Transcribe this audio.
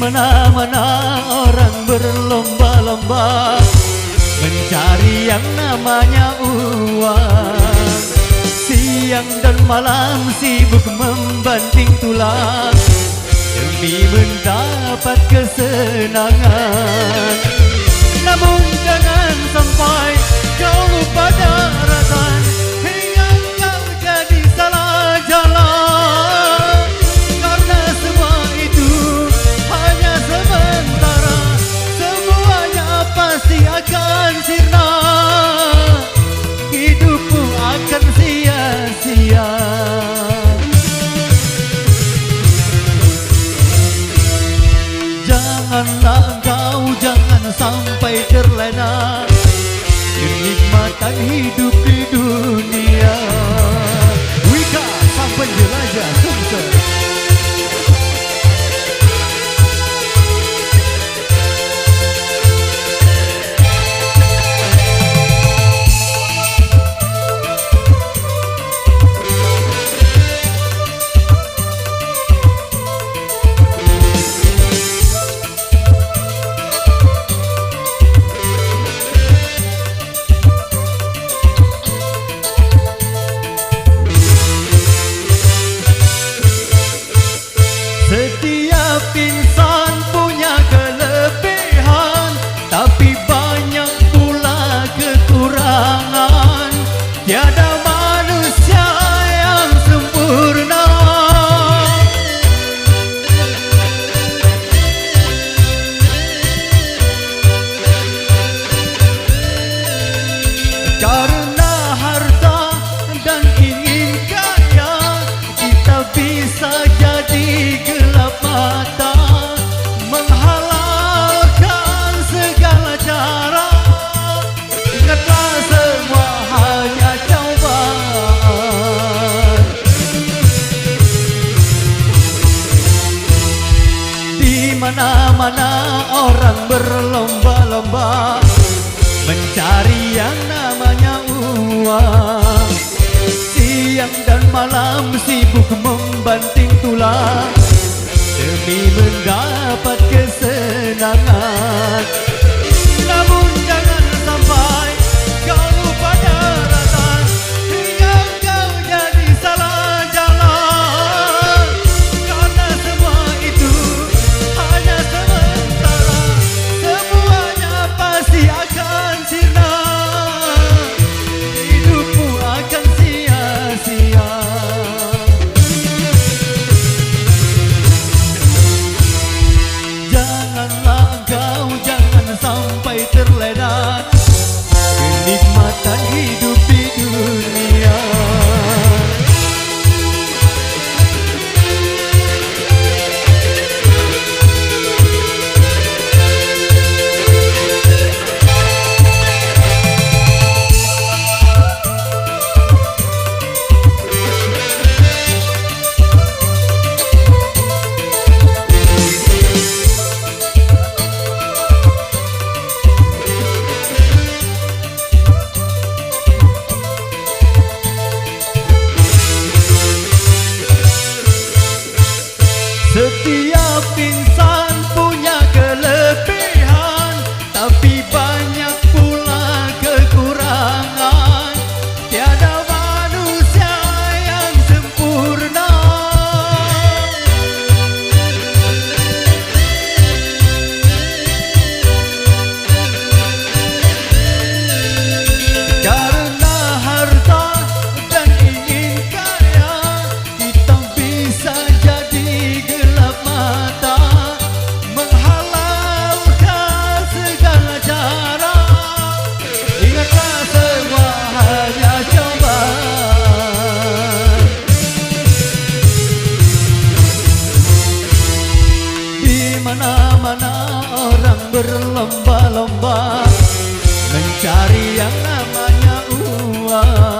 mana-mana orang berlomba-lomba mencari yang namanya uang. Siang dan malam sibuk membanting tulang demi mendapat kesenangan. Namun jangan sampai kau lupa daratan hingga kau jadi salah jalan. Karena semua itu hanya sementara, semuanya pasti akan sirna. Hidupmu akan sia-sia. Janganlah engkau jangan sampai terlena kenikmatan hidup di dunia. Wika sang penjelajah Sumsel. Setiap insan punya kelebihan, tapi banyak pula kekurangan. Tiada manusia yang sempurna. Karena harta dan ingin kaya, kita bisa jadi gelap mata, menghalalkan segala cara. Ingatlah semua hanya cobaan. Di mana-mana orang berlomba-lomba mencari yang namanya uang. Siang dan malam sibuk membanting tulang demi mendapat kesenangan. Namun jangan sampai kau lupa daratan hingga kau jadi salah jalan. Karena semua itu hanya sementara, semuanya pasti akan sirna. Hidupmu akan sia-sia. Janganlah engkau jangan sampai terlena kenikmatan hidup di dunia. Setiap insan punya kelebihan, tapi banyak pula kekurangan. Tiada manusia yang sempurna. Karena harta dan ingin kaya, kita bisa jadi gelap mata, menghalalkan segala cara. Ingatlah semua hanya cobaan. Di mana-mana orang berlomba-lomba mencari yang namanya uang.